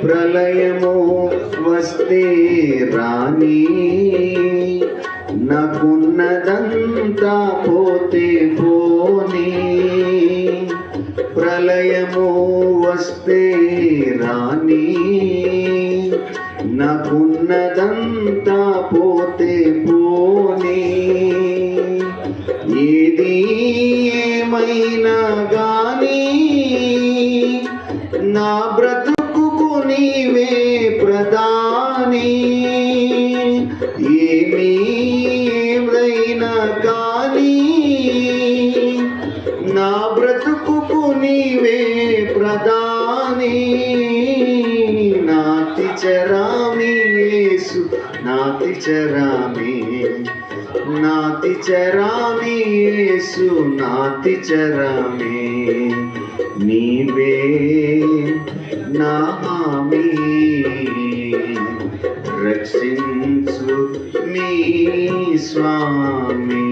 ప్రళయము వస్తే రాని, నాకున్నదంతా పోతే పోనీ. ప్రళయము వస్తే రాని, నాకున్నదంతా పోతే పోనీ. ఏది ఏమైనా గానీ నా బ్రతుకుకు నీవే ప్రధాని. ఏమైనా కానీ నా బ్రతుకుకు నీవే ప్రధాని. నాతి చరామి యేసు, నాతి చరామి, నాతి చరామి యేసు, నాతి చరామి. నీవే నా హామీ, రక్షించు నీ స్వామి.